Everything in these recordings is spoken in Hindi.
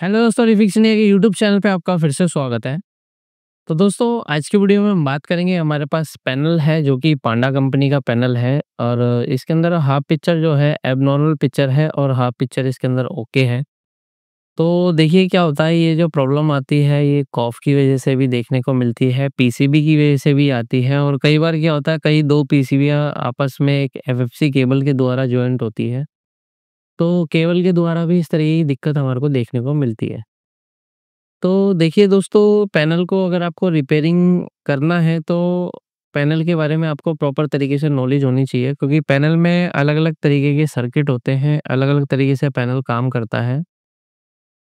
हेलो दोस्तों, रिफिक्सनिया के यूट्यूब चैनल पे आपका फिर से स्वागत है। तो दोस्तों, आज की वीडियो में हम बात करेंगे। हमारे पास पैनल है जो कि पांडा कंपनी का पैनल है और इसके अंदर हाफ पिक्चर जो है एबनॉर्मल पिक्चर है और हाफ पिक्चर इसके अंदर ओके है। तो देखिए क्या होता है, ये जो प्रॉब्लम आती है ये कॉफ की वजह से भी देखने को मिलती है, पीसीबी की वजह से भी आती है और कई बार क्या होता है, कई 2 पीसीबीयाँ आपस में एक एफएफसी केबल के द्वारा जॉइंट होती है। तो केबल के द्वारा भी इस तरह की दिक्कत हमारे को देखने को मिलती है। तो देखिए दोस्तों, पैनल को अगर आपको रिपेयरिंग करना है तो पैनल के बारे में आपको प्रॉपर तरीके से नॉलेज होनी चाहिए, क्योंकि पैनल में अलग-अलग तरीके के सर्किट होते हैं, अलग-अलग तरीके से पैनल काम करता है।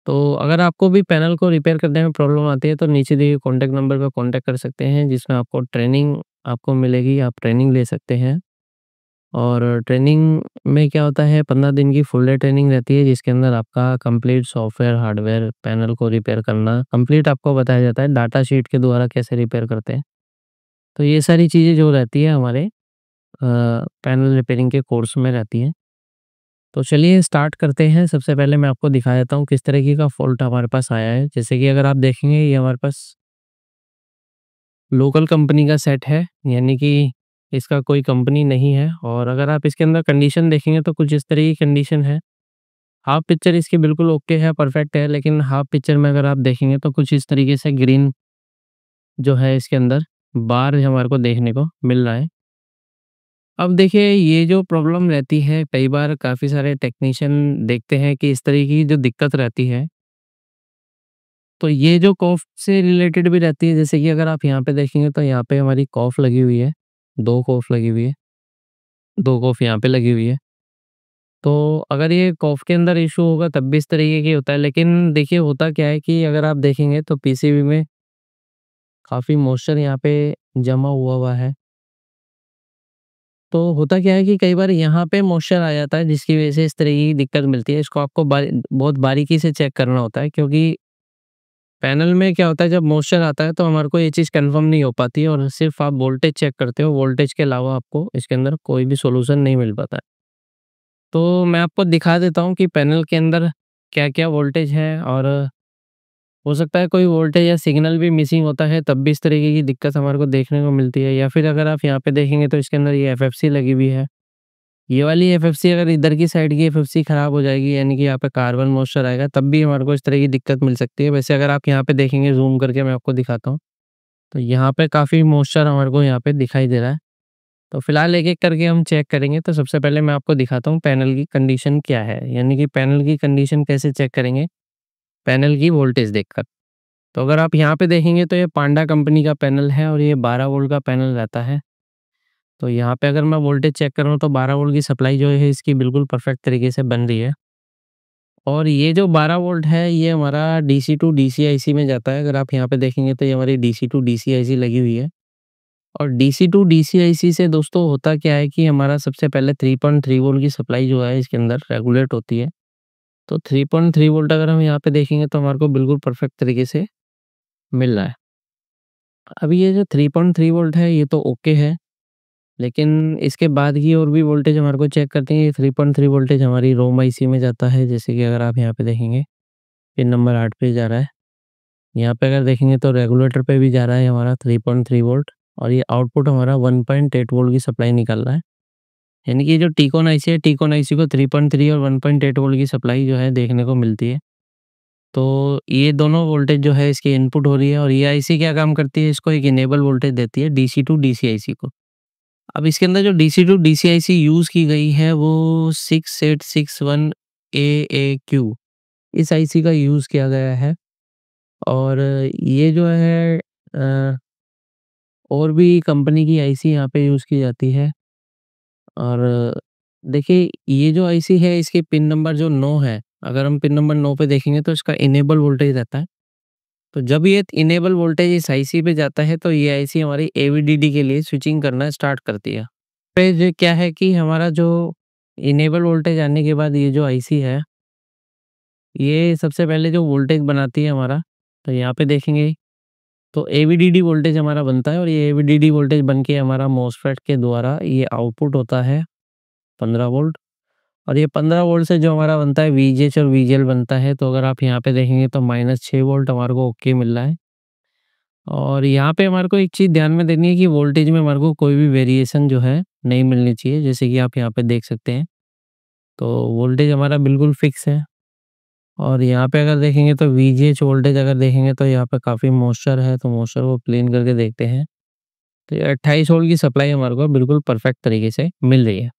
तो अगर आपको भी पैनल को रिपेयर करने में प्रॉब्लम आती है तो नीचे दिए कॉन्टैक्ट नंबर पे कॉन्टैक्ट कर सकते हैं, जिसमें आपको ट्रेनिंग आपको मिलेगी, आप ट्रेनिंग ले सकते हैं। और ट्रेनिंग में क्या होता है, 15 दिन की फुल डे ट्रेनिंग रहती है, जिसके अंदर आपका कंप्लीट सॉफ्टवेयर, हार्डवेयर, पैनल को रिपेयर करना कंप्लीट आपको बताया जाता है, डाटा शीट के द्वारा कैसे रिपेयर करते हैं। तो ये सारी चीज़ें जो रहती है हमारे पैनल रिपेयरिंग के कोर्स में रहती हैं। तो चलिए स्टार्ट करते हैं। सबसे पहले मैं आपको दिखा देता हूँ किस तरीके का फ़ॉल्ट हमारे पास आया है। जैसे कि अगर आप देखेंगे, ये हमारे पास लोकल कंपनी का सेट है, यानी कि इसका कोई कंपनी नहीं है। और अगर आप इसके अंदर कंडीशन देखेंगे तो कुछ इस तरह की कंडीशन है। हाफ पिक्चर इसकी बिल्कुल ओके है, परफेक्ट है, लेकिन हाफ पिक्चर में अगर आप देखेंगे तो कुछ इस तरीके से ग्रीन जो है इसके अंदर बार हमारे को देखने को मिल रहा है। अब देखिए, ये जो प्रॉब्लम रहती है, कई बार काफ़ी सारे टेक्नीशियन देखते हैं कि इस तरीके की जो दिक्कत रहती है, तो ये जो कॉफ से रिलेटेड भी रहती है। जैसे कि अगर आप यहाँ पे देखेंगे तो यहाँ पे हमारी कॉफ लगी हुई है, 2 कॉफ लगी हुई है, 2 कॉफ यहाँ पे लगी हुई है। तो अगर ये कॉफ के अंदर इश्यू होगा तब भी इस तरीके की होता है। लेकिन देखिए होता क्या है कि अगर आप देखेंगे तो पीसीबी में काफ़ी मॉइस्चर यहाँ पे जमा हुआ हुआ है। तो होता क्या है कि कई बार यहाँ पे मॉइस्चर आ जाता है, जिसकी वज़ह से इस तरह की दिक्कत मिलती है। इसको आपको बहुत बारीकी से चेक करना होता है, क्योंकि पैनल में क्या होता है, जब मॉइस्चर आता है तो हमारे को ये चीज़ कन्फर्म नहीं हो पाती है और सिर्फ़ आप वोल्टेज चेक करते हो। वोल्टेज के अलावा आपको इसके अंदर कोई भी सॉल्यूशन नहीं मिल पाता है। तो मैं आपको दिखा देता हूँ कि पैनल के अंदर क्या-क्या वोल्टेज है, और हो सकता है कोई वोल्टेज या सिग्नल भी मिसिंग होता है, तब भी इस तरीके की दिक्कत हमारे को देखने को मिलती है। या फिर अगर आप यहाँ पे देखेंगे तो इसके अंदर ये एफएफसी लगी हुई है। ये वाली एफएफसी, अगर इधर की साइड की एफएफसी खराब हो जाएगी, यानी कि यहाँ पे कार्बन मॉइस्चर आएगा, तब भी हमारे को इस तरह की दिक्कत मिल सकती है। वैसे अगर आप यहाँ पे देखेंगे, ज़ूम करके मैं आपको दिखाता हूँ, तो यहाँ पे काफ़ी मॉइस्चर हमारे को यहाँ पे दिखाई दे रहा है। तो फिलहाल एक-एक करके हम चेक करेंगे। तो सबसे पहले मैं आपको दिखाता हूँ पैनल की कंडीशन क्या है, यानी कि पैनल की कंडीशन कैसे चेक करेंगे, पैनल की वोल्टेज देखकर। तो अगर आप यहाँ पे देखेंगे तो ये पांडा कंपनी का पैनल है और ये 12 वोल्ट का पैनल रहता है। तो यहाँ पे अगर मैं वोल्टेज चेक करूँ तो 12 वोल्ट की सप्लाई जो है इसकी बिल्कुल परफेक्ट तरीके से बन रही है। और ये जो 12 वोल्ट है ये हमारा डीसी टू डीसी-आईसी में जाता है। अगर आप यहाँ पे देखेंगे तो ये हमारी डीसी टू डीसी-आईसी लगी हुई है। और डीसी टू डीसी-आईसी से दोस्तों होता क्या है कि हमारा सबसे पहले 3.3 वोल्ट की सप्लाई जो है इसके अंदर रेगुलेट होती है। तो 3.3 वोल्ट अगर हम यहाँ पे देखेंगे तो हमारे को बिल्कुल परफेक्ट तरीके से मिल रहा है। अभी ये जो 3.3 वोल्ट है ये तो ओके है, लेकिन इसके बाद की और भी वोल्टेज हमारे को चेक करते हैं। ये 3.3 वोल्टेज हमारी रोम आईसी में जाता है, जैसे कि अगर आप यहाँ पे देखेंगे पिन नंबर 8 पे जा रहा है। यहाँ पे अगर देखेंगे तो रेगुलेटर पे भी जा रहा है हमारा 3.3 वोल्ट, और ये आउटपुट हमारा 1.8 वोल्ट की सप्लाई निकाल रहा है। यानी कि जो टीकॉन आईसी है, टीकॉन आईसी को 3.3 और 1.8 वोल्ट की सप्लाई जो है देखने को मिलती है। तो ये दोनों वोल्टेज जो है इसकी इनपुट हो रही है, और ये आईसी क्या काम करती है, इसको एक इनेबल वोल्टेज देती है डीसी टू डीसी आईसी को। अब इसके अंदर जो DC to DC IC use की गई है वो 6861 AAQ इस आईसी का यूज़ किया गया है। और ये जो है और भी कंपनी की आईसी यहाँ पे यूज़ की जाती है। और देखिए, ये जो आईसी है इसकी पिन नंबर जो 9 है, अगर हम पिन नंबर 9 पे देखेंगे तो इसका इनेबल वोल्टेज रहता है। तो जब ये इनेबल वोल्टेज इस आईसी पे जाता है तो ये आईसी हमारी एवीडीडी के लिए स्विचिंग करना स्टार्ट करती है। पे जो क्या है कि हमारा जो इनेबल वोल्टेज आने के बाद ये जो आईसी है, ये सबसे पहले जो वोल्टेज बनाती है हमारा, तो यहाँ पे देखेंगे तो एवीडीडी वोल्टेज हमारा बनता है, और ये एवीडीडी वोल्टेज बन के हमारा मॉसफेट के द्वारा ये आउटपुट होता है 15 वोल्ट। और ये 15 वोल्ट से जो हमारा बनता है वीजीएच और वीजीएल बनता है, तो अगर आप यहाँ पे देखेंगे तो -6 वोल्ट हमारे को ओके मिल रहा है। और यहाँ पे हमारे को एक चीज़ ध्यान में देनी है कि वोल्टेज में हमारे को कोई भी वेरिएशन जो है नहीं मिलनी चाहिए, जैसे कि आप यहाँ पे देख सकते हैं। तो वोल्टेज हमारा बिल्कुल फिक्स है। और यहाँ पे अगर देखेंगे तो वीजीएच वोल्टेज अगर देखेंगे तो यहाँ पे काफ़ी मॉइस्चर है, तो मॉइस्चर को क्लीन करके देखते हैं। तो ये 28 वोल्ट की सप्लाई हमारे को बिल्कुल परफेक्ट तरीके से मिल रही है।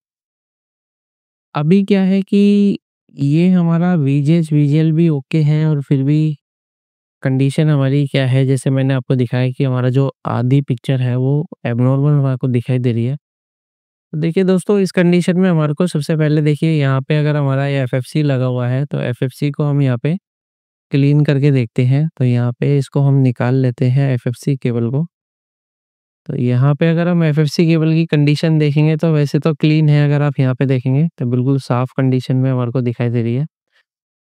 अभी क्या है कि ये हमारा वीजीएच वीजीएल भी ओके है, और फिर भी कंडीशन हमारी क्या है, जैसे मैंने आपको दिखाया कि हमारा जो आधी पिक्चर है वो एब्नॉर्मल हमारे को दिखाई दे रही है। तो देखिए दोस्तों, इस कंडीशन में हमारे को सबसे पहले देखिए यहाँ पे अगर हमारा ये एफएफसी लगा हुआ है, तो एफएफसी को हम यहाँ पे क्लीन करके देखते हैं। तो यहाँ पे इसको हम निकाल लेते हैं एफएफसी केबल को। तो यहाँ पे अगर हम एफएफसी केबल की कंडीशन देखेंगे तो वैसे तो क्लीन है, अगर आप यहाँ पे देखेंगे तो बिल्कुल साफ कंडीशन में हमारे को दिखाई दे रही है।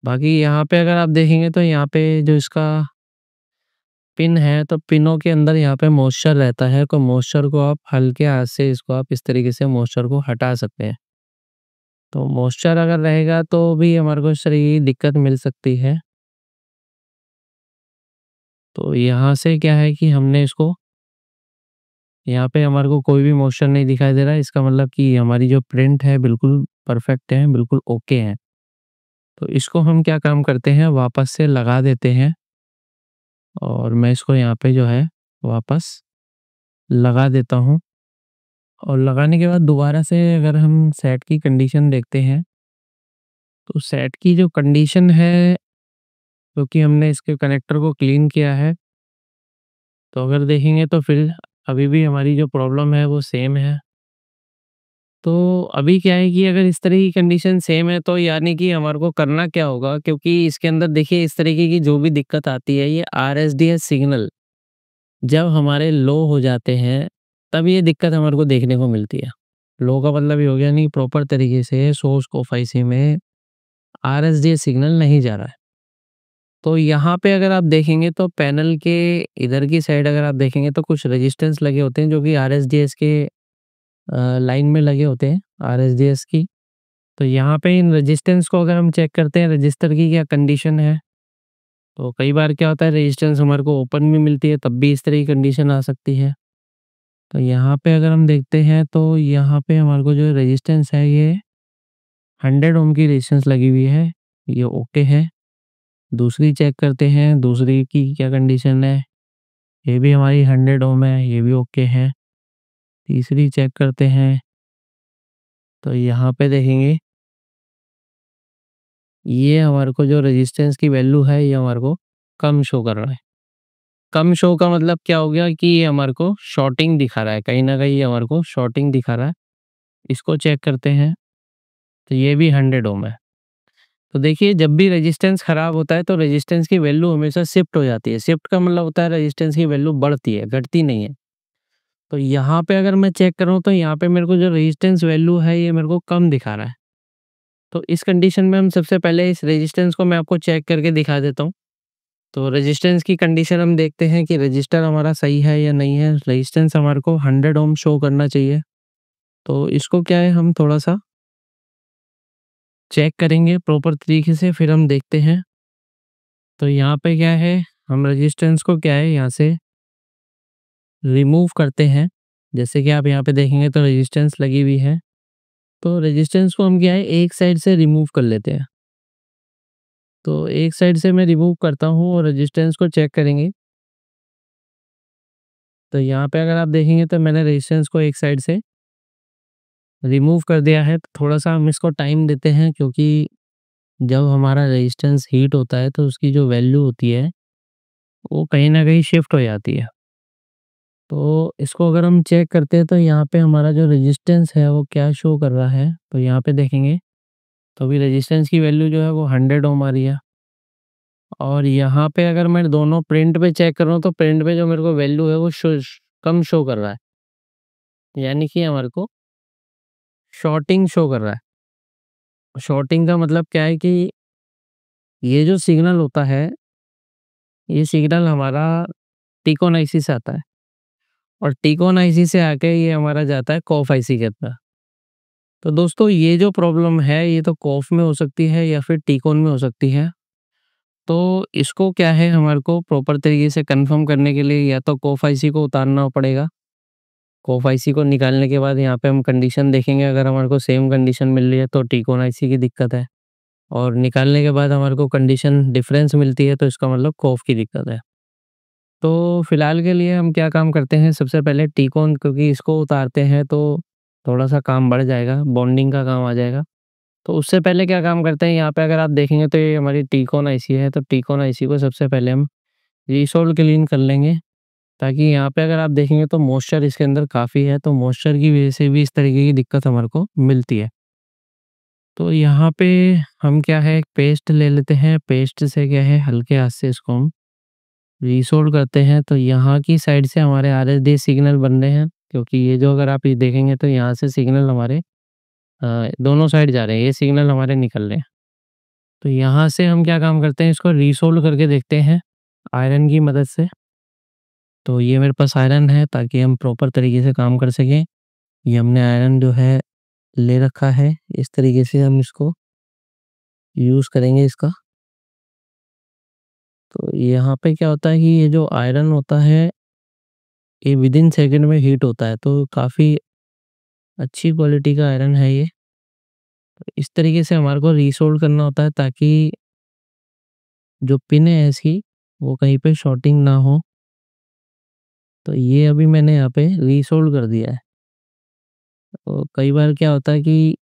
बाकी यहाँ पे अगर आप देखेंगे तो यहाँ पे जो इसका पिन है, तो पिनों के अंदर यहाँ पे मॉइस्चर रहता है, तो मॉइस्चर को आप हल्के हाथ से इसको आप इस तरीके से मॉइस्चर को हटा सकते हैं। तो मॉइस्चर अगर रहेगा तो भी हमारे को इस तरह की दिक्कत मिल सकती है। तो यहाँ से क्या है कि हमने इसको, यहाँ पे हमारे को कोई भी मॉइस्चर नहीं दिखाई दे रहा है, इसका मतलब कि हमारी जो प्रिंट है बिल्कुल परफेक्ट है, बिल्कुल ओके है। तो इसको हम क्या काम करते हैं, वापस से लगा देते हैं। और मैं इसको यहाँ पे जो है वापस लगा देता हूँ। और लगाने के बाद दोबारा से अगर हम सेट की कंडीशन देखते हैं, तो सेट की जो कंडीशन है, क्योंकि हमने इसके कनेक्टर को क्लीन किया है, तो अगर देखेंगे तो फिर अभी भी हमारी जो प्रॉब्लम है वो सेम है। तो अभी क्या है कि अगर इस तरह की कंडीशन सेम है, तो यानी कि हमारे को करना क्या होगा, क्योंकि इसके अंदर देखिए इस तरीके की जो भी दिक्कत आती है, ये आरएसडीएस सिग्नल जब हमारे लो हो जाते हैं, तब ये दिक्कत हमारे को देखने को मिलती है। लो का मतलब ये हो गया नहीं, प्रॉपर तरीके से सोर्स ऑफ आईसी में आरएसडीएस सिग्नल नहीं जा रहा है। तो यहाँ पे अगर आप देखेंगे तो पैनल के इधर की साइड अगर आप देखेंगे तो कुछ रेजिस्टेंस लगे होते हैं, जो कि आरएसडीएस के लाइन में लगे होते हैं आरएसडीएस की। तो यहाँ पे इन रेजिस्टेंस को अगर हम चेक करते हैं रजिस्टर की क्या कंडीशन है, तो कई बार क्या होता है रेजिस्टेंस हमारे को ओपन भी मिलती है, तब भी इस तरह की कंडीशन आ सकती है। तो यहाँ पे अगर हम देखते हैं तो यहाँ पे हमारे को जो रेजिस्टेंस है ये 100 ओम की रेजिस्टेंस लगी हुई है, ये ओके है। दूसरी चेक करते हैं, दूसरी की क्या कंडीशन है, ये भी हमारी 100 ओम है, ये भी ओके है। तीसरी चेक करते हैं, तो यहाँ पे देखेंगे ये हमारे को जो रेजिस्टेंस की वैल्यू है ये हमारे को कम शो कर रहा है। कम शो का मतलब क्या हो गया कि ये हमारे को शॉर्टिंग दिखा रहा है, कहीं न कहीं ये हमारे को शॉर्टिंग दिखा रहा है। इसको चेक करते हैं, तो ये भी 100 ओम है। तो देखिए जब भी रेजिस्टेंस खराब होता है तो रेजिस्टेंस की वैल्यू हमेशा शिफ्ट हो जाती है। शिफ्ट का मतलब होता है रेजिस्टेंस की वैल्यू बढ़ती है, घटती नहीं है। तो यहाँ पे अगर मैं चेक करूँ तो यहाँ पे मेरे को जो रेजिस्टेंस वैल्यू है ये मेरे को कम दिखा रहा है। तो इस कंडीशन में हम सबसे पहले इस रेजिस्टेंस को मैं आपको चेक करके दिखा देता हूँ। तो रेजिस्टेंस की कंडीशन हम देखते हैं कि रजिस्टर हमारा सही है या नहीं है। रेजिस्टेंस हमारे को 100 ओम शो करना चाहिए। तो इसको क्या है हम थोड़ा-सा चेक करेंगे प्रॉपर तरीके से, फिर हम देखते हैं। तो यहाँ पे क्या है, हम रेजिस्टेंस को क्या है यहाँ से रिमूव करते हैं। जैसे कि आप यहाँ पे देखेंगे तो रेजिस्टेंस लगी हुई है। तो रेजिस्टेंस को हम क्या है एक साइड से रिमूव कर लेते हैं। तो एक साइड से मैं रिमूव करता हूँ और रेजिस्टेंस को चेक करेंगे। तो यहाँ पे अगर आप देखेंगे तो मैंने रेजिस्टेंस को एक साइड से रिमूव कर दिया है। तो थोड़ा-सा हम इसको टाइम देते हैं, क्योंकि जब हमारा रेजिस्टेंस हीट होता है तो उसकी जो वैल्यू होती है वो कहीं न कहीं शिफ्ट हो जाती है। तो इसको अगर हम चेक करते हैं तो यहाँ पे हमारा जो रेजिस्टेंस है वो क्या शो कर रहा है, तो यहाँ पे देखेंगे तो अभी रेजिस्टेंस की वैल्यू जो है वो 100 ओम आ रही है। और यहाँ पे अगर मैं दोनों प्रिंट पे चेक कर रहा हूँ तो प्रिंट पे जो मेरे को वैल्यू है वो कम शो कर रहा है। यानी कि हमारे को शॉर्टिंग शो कर रहा है। शॉर्टिंग का मतलब क्या है कि ये जो सिग्नल होता है, ये सिग्नल हमारा टिकोन आईसी से आता है, और टिकोन आईसी से आके ये हमारा जाता है कॉफ आईसी के अंदर। तो दोस्तों ये जो प्रॉब्लम है ये तो कॉफ में हो सकती है या फिर टी-कोन में हो सकती है। तो इसको क्या है हमारे को प्रॉपर तरीके से कन्फर्म करने के लिए या तो कॉफ आईसी को उतारना पड़ेगा। कॉफ आईसी को निकालने के बाद यहाँ पे हम कंडीशन देखेंगे, अगर हमारे को सेम कंडीशन मिल रही है तो टी-कोन आईसी की दिक्कत है। और निकालने के बाद हमारे को कंडीशन डिफरेंस मिलती है तो इसका मतलब कॉफ की दिक्कत है। तो फिलहाल के लिए हम क्या काम करते हैं, सबसे पहले टी-कोन, क्योंकि इसको उतारते हैं तो थोड़ा-सा काम बढ़ जाएगा, बॉन्डिंग का काम आ जाएगा। तो उससे पहले क्या काम करते हैं, यहाँ पे अगर आप देखेंगे तो ये हमारी टी-कोन आईसी है, तो टी-कोन आईसी को सबसे पहले हम रीसोल्ड क्लीन कर लेंगे, ताकि यहाँ पे अगर आप देखेंगे तो मॉइस्चर इसके अंदर काफ़ी है, तो मॉइस्चर की वजह से भी इस तरीके की दिक्कत हमारे को मिलती है। तो यहाँ पे हम क्या है, एक पेस्ट ले लेते हैं, पेस्ट से क्या है हल्के हाथ से इसको हम रीसोल्ड करते हैं, तो यहाँ की साइड से हमारे आरएसडी सिग्नल बन रहे हैं, क्योंकि ये जो अगर आप ये देखेंगे तो यहाँ से सिग्नल हमारे दोनों साइड जा रहे हैं, ये सिग्नल हमारे निकल रहे हैं। तो यहाँ से हम क्या काम करते हैं, इसको रीसोल्ड करके देखते हैं आयरन की मदद से। तो ये मेरे पास आयरन है ताकि हम प्रॉपर तरीके से काम कर सकें। ये हमने आयरन जो है ले रखा है, इस तरीके से हम इसको यूज़ करेंगे इसका। तो यहाँ पे क्या होता है कि ये जो आयरन होता है, ये विदिन सेकंड में हीट होता है, तो काफ़ी अच्छी क्वालिटी का आयरन है ये। इस तरीके से हमारे को रीसोल्ड करना होता है ताकि जो पिन है इसकी, वो कहीं पे शॉर्टिंग ना हो। तो ये अभी मैंने यहाँ पे रीसोल्ड कर दिया है। तो कई बार क्या होता है कि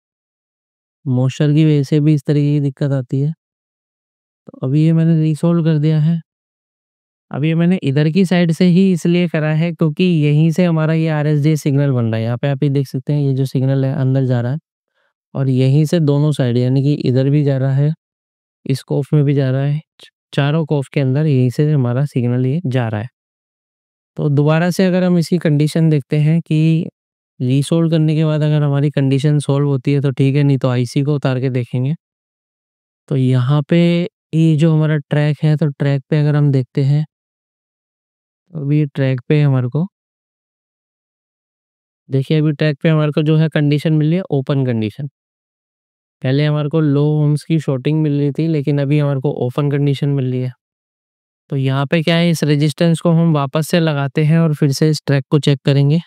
मॉइस्चर की वजह से भी इस तरीके की दिक्कत आती है। तो अभी ये मैंने रीसोल्व कर दिया है। अभी ये मैंने इधर की साइड से ही इसलिए करा है क्योंकि यहीं से हमारा ये आरएसडी सिग्नल बन रहा है। यहाँ पे आप ये देख सकते हैं, ये जो सिग्नल है अंदर जा रहा है और यहीं से दोनों साइड यानी कि इधर भी जा रहा है, इस कॉफ में भी जा रहा है। चारों कॉफ के अंदर यहीं से हमारा सिग्नल ये जा रहा है। तो दोबारा से अगर हम इसकी कंडीशन देखते हैं कि रीसोल्व करने के बाद अगर हमारी कंडीशन सॉल्व होती है तो ठीक है, नहीं तो आईसी को उतार के देखेंगे। तो यहाँ पे ये जो हमारा ट्रैक है, तो ट्रैक पे अगर हम देखते हैं, तो अभी ट्रैक पे हमारे को देखिए, अभी ट्रैक पे हमारे को जो है कंडीशन मिल रही है ओपन कंडीशन। पहले हमारे को लो ओम्स की शॉर्टिंग मिल रही थी, लेकिन अभी हमारे को ओपन कंडीशन मिल रही है। तो यहाँ पे क्या है, इस रेजिस्टेंस को हम वापस से लगाते हैं और फिर से इस ट्रैक को चेक करेंगे।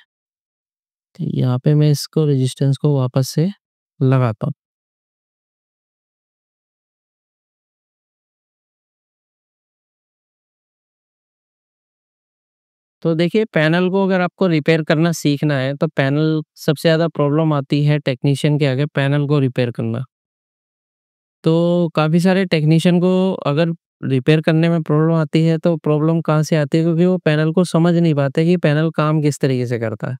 तो यहाँ पे मैं इसको रेजिस्टेंस को वापस से लगाता हूँ। तो देखिए, पैनल को अगर आपको रिपेयर करना सीखना है, तो पैनल सबसे ज़्यादा प्रॉब्लम आती है टेक्नीशियन के आगे पैनल को रिपेयर करना। तो काफ़ी सारे टेक्नीशियन को अगर रिपेयर करने में प्रॉब्लम आती है, तो प्रॉब्लम कहाँ से आती है, क्योंकि वो पैनल को समझ नहीं पाते कि पैनल काम किस तरीके से करता है।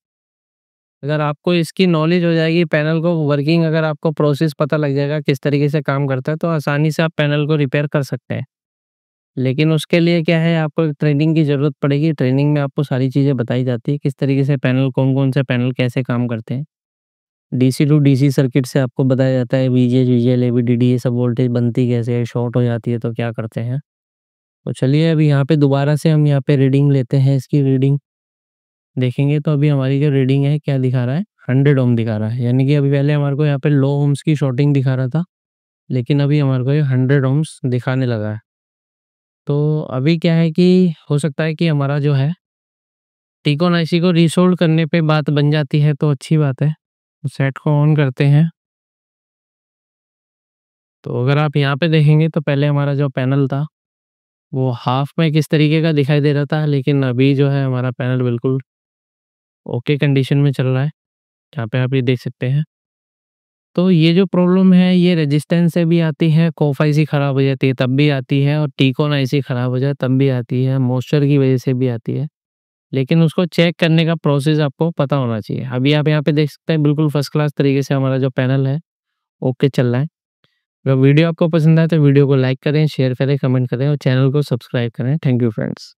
अगर आपको इसकी नॉलेज हो जाएगी, पैनल को वर्किंग अगर आपको प्रोसेस पता लग जाएगा किस तरीके से काम करता है, तो आसानी से आप पैनल को रिपेयर कर सकते हैं। लेकिन उसके लिए क्या है, आपको एक ट्रेनिंग की ज़रूरत पड़ेगी। ट्रेनिंग में आपको सारी चीज़ें बताई जाती है, किस तरीके से पैनल, कौन-कौन से पैनल कैसे काम करते हैं। डीसी टू डीसी सर्किट से आपको बताया जाता है वीजीएच, वीजीएल, एवीडीडी ये सब वोल्टेज बनती कैसे है, शॉर्ट हो जाती है तो क्या करते हैं। तो चलिए अभी यहाँ पे दोबारा से हम यहाँ पे रीडिंग लेते हैं, इसकी रीडिंग देखेंगे तो अभी हमारी जो रीडिंग है क्या दिखा रहा है, 100 ओम दिखा रहा है। यानी कि अभी पहले हमारे को यहाँ पे लो ओम्स की शॉर्टिंग दिखा रहा था, लेकिन अभी हमारे को ये 100 ओम्स दिखाने लगा है। तो अभी क्या है कि हो सकता है कि हमारा जो है टिकोन आईसी को रीसोल्ड करने पे बात बन जाती है, तो अच्छी बात है। सेट को ऑन करते हैं। तो अगर आप यहाँ पे देखेंगे तो पहले हमारा जो पैनल था वो हाफ में किस तरीके का दिखाई दे रहा था, लेकिन अभी जो है हमारा पैनल बिल्कुल ओके कंडीशन में चल रहा है, जहाँ पे आप ये देख सकते हैं। तो ये जो प्रॉब्लम है ये रेजिस्टेंस से भी आती है, कॉफ आईसी खराब हो जाती है तब भी आती है, और टिकोन आईसी खराब हो जाए तब भी आती है, मॉइस्चर की वजह से भी आती है। लेकिन उसको चेक करने का प्रोसेस आपको पता होना चाहिए। अभी आप यहाँ पे देख सकते हैं बिल्कुल फर्स्ट क्लास तरीके से हमारा जो पैनल है ओके चल रहा है। अगर वीडियो आपको पसंद आए तो वीडियो को लाइक करें, शेयर करें, कमेंट करें और चैनल को सब्सक्राइब करें। Thank you friends.